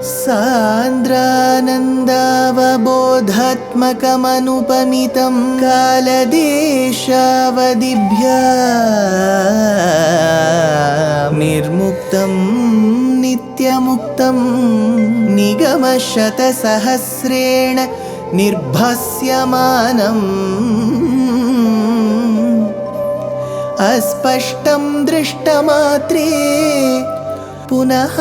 सान्द्रानन्दावबोधात्मकमनुपमितं कालदेशावदिभ्या निर्मुक्तं नित्यमुक्तं निगमशतसहस्रेण निर्भास्यमानम् अस्पष्टं दृष्टमात्रे पुनः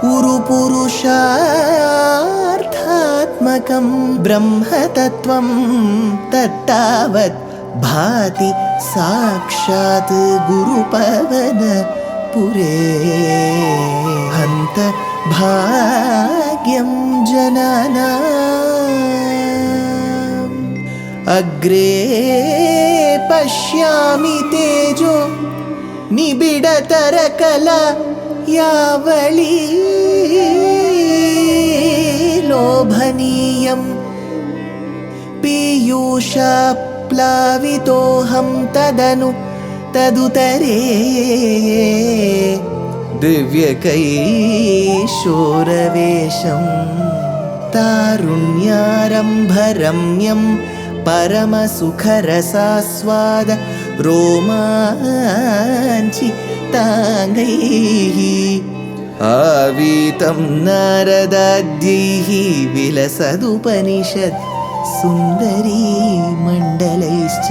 उरुपुरुषार्थात्मकं ब्रह्मतत्त्वं तत्तावत् भाति साक्षात् गुरुपवनपुरे हन्त भाग्यं जनानाम् अग्रे पश्यामि तेजो निबिडतरकला यावली लोभनीयं पीयूषाप्लावितोऽहं तदुतरे दिव्यकैशोरवेशं तारुण्यारम्भरम्यं परमसुखरसास्वाद रोमाञ्चिताङ्गैः आवीतं नारदाद्यैः विलसदुपनिषत् सुन्दरी मण्डलैश्च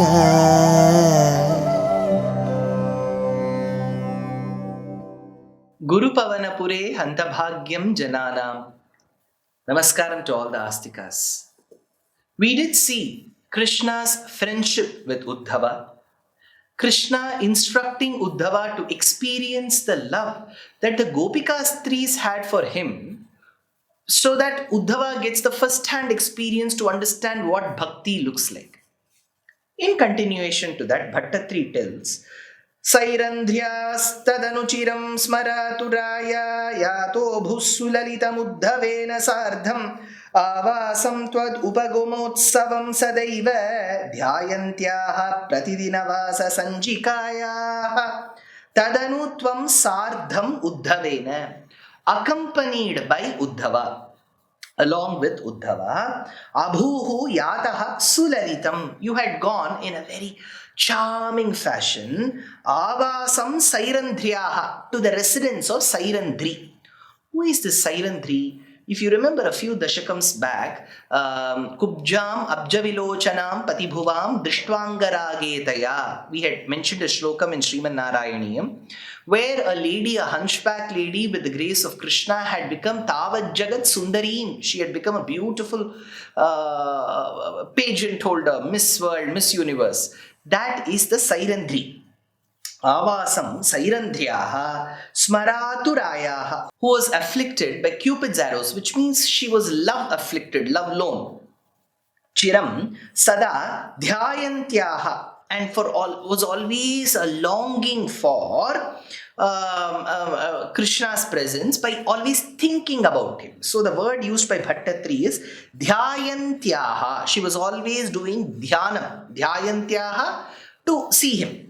Gurupavanapure Hantabhagyam Jananam. Namaskaram to all the Astikas. We did see Krishna's friendship with Uddhava. Krishna instructing Uddhava to experience the love that the Gopika Stris had for him, so that Uddhava gets the first-hand experience to understand what bhakti looks like. In continuation to that, Bhattatri tells, Sairandhyastadanutiram smaraturaya yato bhussulalitamudhavena sardham Avasam tvad upagomotsavam sadaiva dhyayantyah pratidinavasa sanjikaya tadanu tvam sardham uddhavena, accompanied by Uddhava. Along with Uddhava, abhuhu yataha sulalitam, you had gone in a very charming fashion, avasam sairandhriyaha, to the residence of Sairandri. Who is this Sairandri? If you remember a few dashakams back, Kubjam Abjavilochanam Patibhuvam Drishtwangaragetaya, we had mentioned a shlokam in Srimad Narayaneeyam, where a lady, a hunchback lady with the grace of Krishna, had become Tavad Jagat Sundareem. She had become a beautiful pageant holder, Miss World, Miss Universe. That is the Sairandri. Avasam Sairandhriyaha Smaraturayaha, who was afflicted by Cupid's arrows, which means she was love afflicted, love lone. Chiram Sada Dhyayantyaha, and for all was always a longing for Krishna's presence by always thinking about him. So the word used by Bhattatri is Dhyayantyaha. She was always doing dhyanam, Dhyayantyaha, to see him.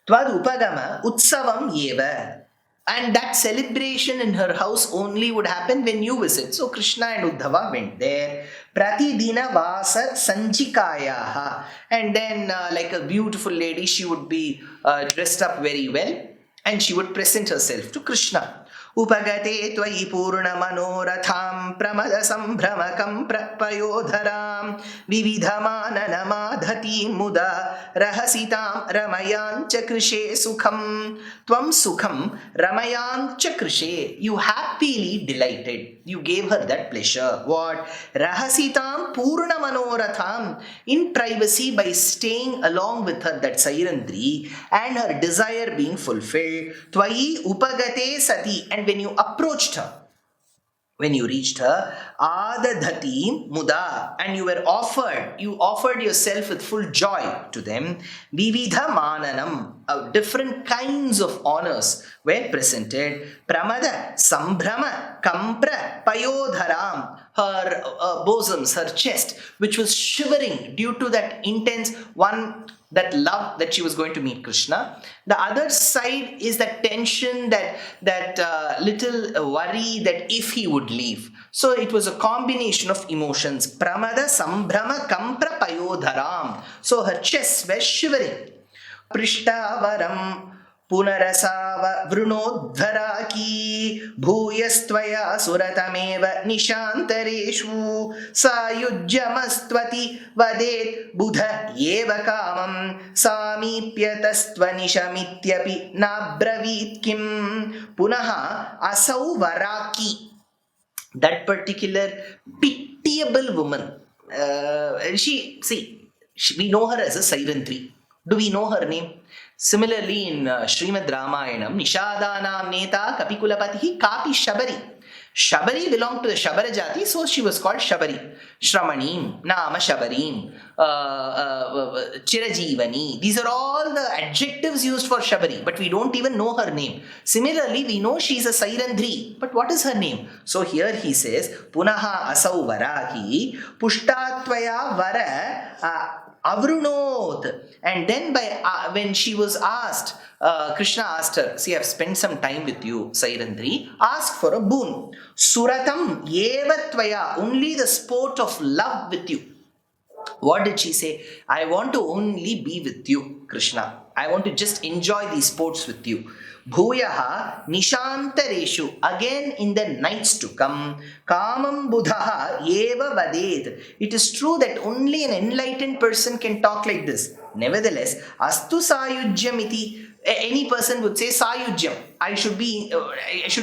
Tvad upagama utsavam yeva, and that celebration in her house only would happen when you visit. So Krishna and Uddhava went there. Pratidina vasa sanjikayaha, and then like a beautiful lady, she would be dressed up very well, and she would present herself to Krishna. Upagate tvayi purna manoratham pramada sambhramakam prapayodharam vividhamananamadhati muda rahasitam ramayancha krishe sukham tvam sukham ramayancha krishe, you happily delighted, you gave her that pleasure. What? Rahasitam purna manoratham, in privacy, by staying along with her, that Sairandri, and her desire being fulfilled. Tvayi upagate sati, and when you approached her, when you reached her, adadhati muda, and you offered yourself with full joy to them. Vividha mananam, different kinds of honors were presented. Pramada sambhrama kampra payodharam, her bosoms, her chest, which was shivering due to that intense, one that love that she was going to meet Krishna. The other side is that tension, that little worry that if he would leave. So it was a combination of emotions. Pramada Sambhrama Kampra Payodharam. So her chest was shivering. Prishtavaram पुनरसाव वृणोद्धराकी भूयस्त्वया सुरतमेव निशान्तरेषु सायुज्यमस्त्वति वदेत् बुध एव कामं सामीप्यतस्त्वनिशमित्यपि नाब्रवीत् किं पुनः असौ वराकी. That particular pitiable woman, we know her as a Sairandri. Do we know her name? Similarly, in Srimad Ramayanam, Nishadanam Neta Kapikulapatihi Kapi Shabari. Shabari belonged to the Shabara Jati, so she was called Shabari. Shramanim, Nama Shabarim, Chirajivani. These are all the adjectives used for Shabari, but we don't even know her name. Similarly, we know she is a Sairandri, but what is her name? So here he says, Punaha Asau Varahi, Pushtatvaya Vara Avrunot. And then when she was asked, Krishna asked her, see, I've spent some time with you, Sairandri, ask for a boon. Suratam eva tvaya, only the sport of love with you. What did she say? I want to only be with you, Krishna. I want to just enjoy these sports with you. Bhuyaha nishantareshu, again in the nights to come, kamam buddhaha eva vaded. It is true that only an enlightened person can talk like this. Nevertheless, astu sayujyam iti, any person would say sayujyam. I should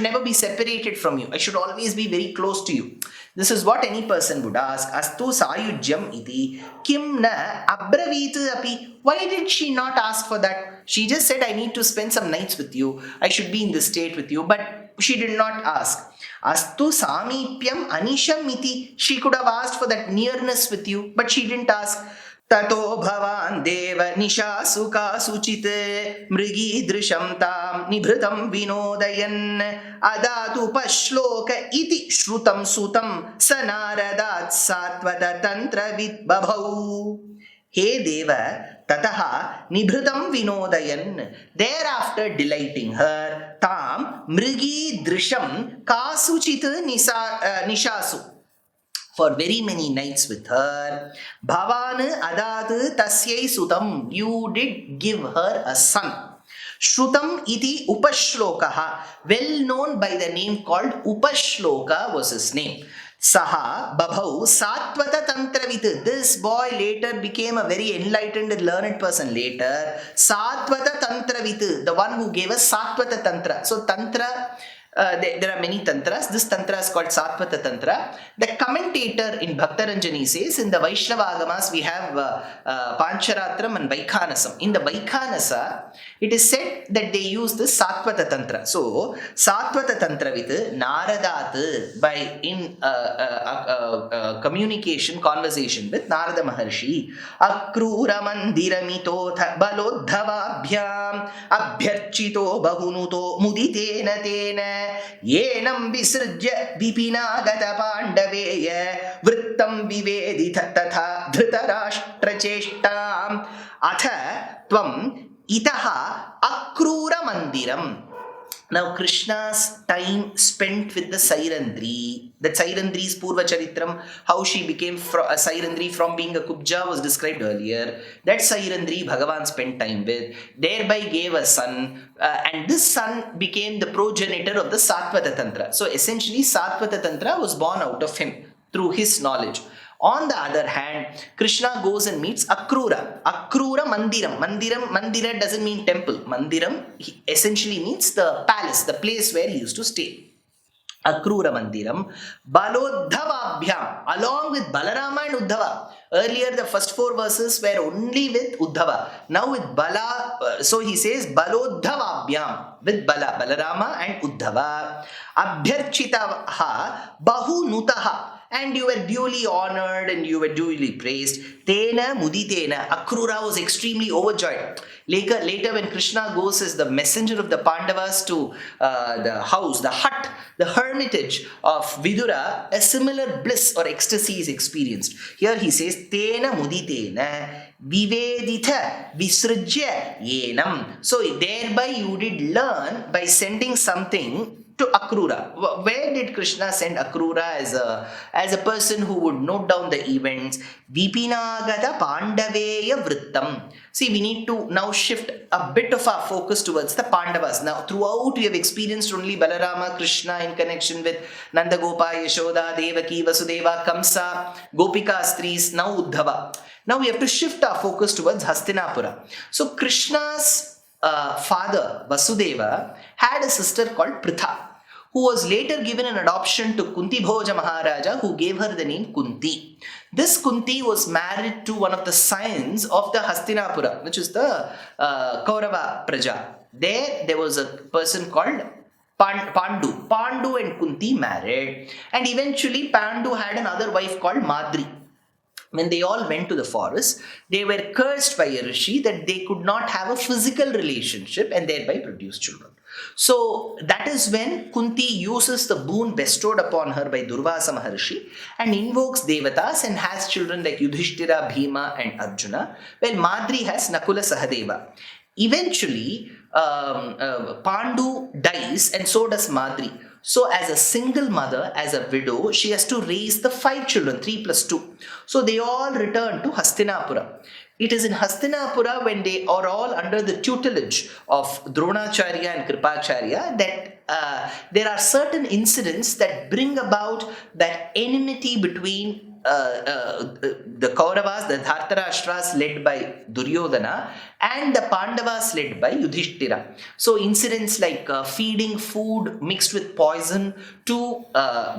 never be separated from you. I should always be very close to you. This is what any person would ask. Astu sayujyam iti kim na abravit api. Why did she not ask for that? She just said, I need to spend some nights with you. I should be in this state with you. But she did not ask. Astu samipyam anisham iti. She could have asked for that nearness with you, but she didn't ask. Tato bhavan deva nisha sukha suchite mrigi drisham tam nibhritam vinodayan adatu pashloka iti shrutam sutam sanaradat satvata tantra vidbabhau. He Deva tataha nibhritam vinodayan. Thereafter delighting her, tam mrigi drisham kasuchit nishasu. For very many nights with her. Bhavan adat tasyai sutam. You did give her a son. Shrutam iti upashlokaha. Well known by the name called Upashloka was his name. Saha babhau Sattavata Tantravit. This boy later became a very enlightened and learned person later. Sattavata Tantravit. The one who gave us Sattavata Tantra. So Tantra, there are many tantras. This tantra is called Sattavata Tantra. The commentator in Bhaktaranjani says, in the Vaishnava Agamas we have Pancharatram and Vaikhanasam. In the Vaikhanasa, it is said that they use this Sattavata Tantra. So, Sattavata Tantra with Naradat, in communication, conversation with Narada Maharshi. Akrura mandiramito balodhavabhyam abhyarchito bahunuto muditena tena yenam visrujya vipinagata pandaveya vrittam vivedita tatha dhritarashtra cheshtam atha tvam itaha akrura mandiram. Now Krishna's time spent with the Sairandri, that Sairandri's Purva Charitram, how she became a Sairandri from being a Kubja was described earlier. That Sairandri Bhagavan spent time with, thereby gave a son, and this son became the progenitor of the Sattavata Tantra. So essentially Sattavata Tantra was born out of him through his knowledge. On the other hand, Krishna goes and meets Akrura. Akrura Mandiram. Mandira doesn't mean temple. Mandiram essentially means the palace, the place where he used to stay. Akrura Mandiram. Balodhavabhyam. Along with Balarama and Uddhava. Earlier, the first 4 verses were only with Uddhava. Now with Bala, so he says Balodhavabhyam. With Balarama and Uddhava. Abhyarchitaha Bahunutaha. And you were duly honored and you were duly praised. Tena muditena. Akrura was extremely overjoyed. Later when Krishna goes as the messenger of the Pandavas to the house, the hut the hermitage of Vidura, a similar bliss or ecstasy is experienced. Here he says, Tena muditena viveditha visrujya yenam. So thereby you did learn by sending something to Akrura. Where did Krishna send Akrura as a person who would note down the events? Vipinagata Pandaveya Vrittam. See, we need to now shift a bit of our focus towards the Pandavas. Now, throughout we have experienced only Balarama, Krishna in connection with Nanda Gopa, Yashoda, Devaki, Vasudeva, Kamsa, Gopika Stris, now Uddhava. Now we have to shift our focus towards Hastinapura. So Krishna's father, Vasudeva, had a sister called Pritha, who was later given an adoption to Kunti Bhoja Maharaja, who gave her the name Kunti. This Kunti was married to one of the scions of the Hastinapura, which is the Kaurava Praja. There was a person called Pandu. Pandu and Kunti married, and eventually Pandu had another wife called Madri. When they all went to the forest, they were cursed by a rishi that they could not have a physical relationship and thereby produce children. So that is when Kunti uses the boon bestowed upon her by Durvasa Maharshi and invokes Devatas and has children like Yudhishthira, Bhima and Arjuna, while Madri has Nakula Sahadeva. Eventually, Pandu dies and so does Madri. So as a single mother, as a widow, she has to raise the 5 children, 3 plus 2. So they all return to Hastinapura. It is in Hastinapura, when they are all under the tutelage of Dronacharya and Kripacharya, that there are certain incidents that bring about that enmity between the Kauravas, the Dhartarashtras led by Duryodhana, and the Pandavas led by Yudhishthira. So incidents like feeding food mixed with poison to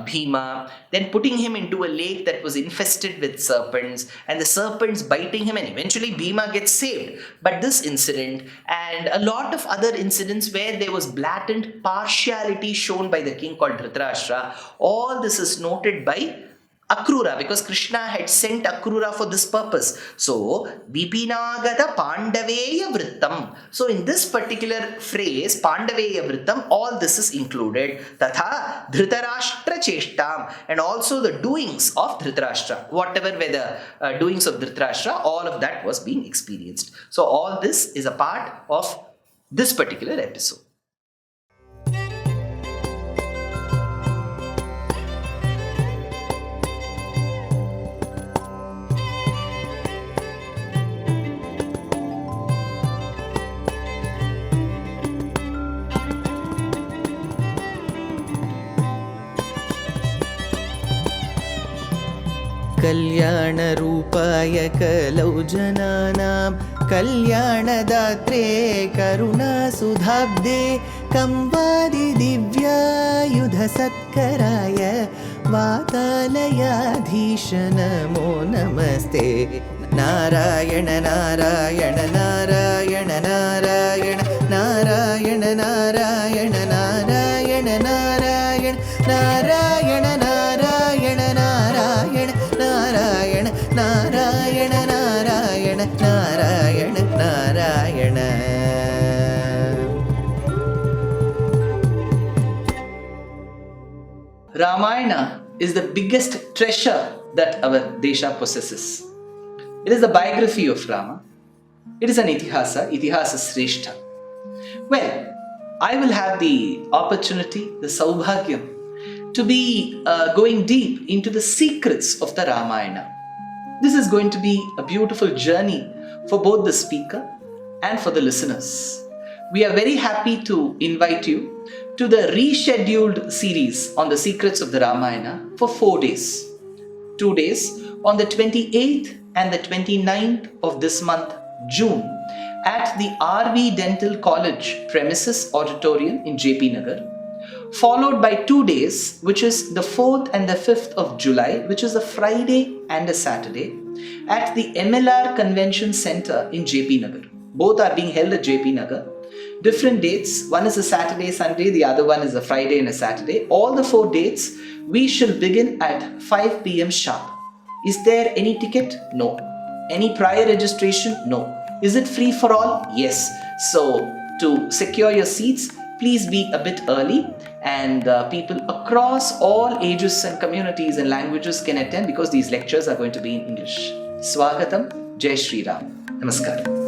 Bhima, then putting him into a lake that was infested with serpents, and the serpents biting him, and eventually Bhima gets saved. But this incident and a lot of other incidents where there was blatant partiality shown by the king called Dhritarashtra, all this is noted by Akrura, because Krishna had sent Akrura for this purpose. So, Vipinagata Pandaveya Vrittam. So, in this particular phrase, Pandaveya Vrittam, all this is included. Tatha Dhritarashtra Cheshtam, and also the doings of Dhritarashtra. Whatever were the doings of Dhritarashtra, all of that was being experienced. So, all this is a part of this particular episode. कल्याणरूपाय कलौ जनानां कल्याणदात्रे करुणासुधाब्दे कंवादिदिव्यायुधसत्कराय वातालयाधीश नमो नमस्ते। Narayan Narayan Narayan Narayan Narayan Narayan Narayan Narayan Narayan Narayan Narayan Narayan Narayan Narayan Narayan Narayan. Ramayana is the biggest treasure that our Desha possesses. It is the biography of Rama. It is an itihasa sreshta. Well, I will have the opportunity, the saubhagyam, to be going deep into the secrets of the Ramayana. This is going to be a beautiful journey for both the speaker and for the listeners. We are very happy to invite you to the rescheduled series on the secrets of the Ramayana for 4 days. 2 days on the 28th and the 29th of this month, June, at the RV Dental College premises auditorium in JP Nagar, followed by 2 days, which is the 4th and the 5th of July, which is a Friday and a Saturday, at the MLR Convention Center in JP Nagar. Both are being held at JP Nagar. Different dates, one is a Saturday, Sunday, the other one is a Friday and a Saturday. All the 4 dates, we shall begin at 5 p.m. sharp. Is there any ticket? No. Any prior registration? No. Is it free for all? Yes. So, to secure your seats, please be a bit early, and people across all ages and communities and languages can attend, because these lectures are going to be in English. Swagatam, Jai Shri Ram. Namaskar.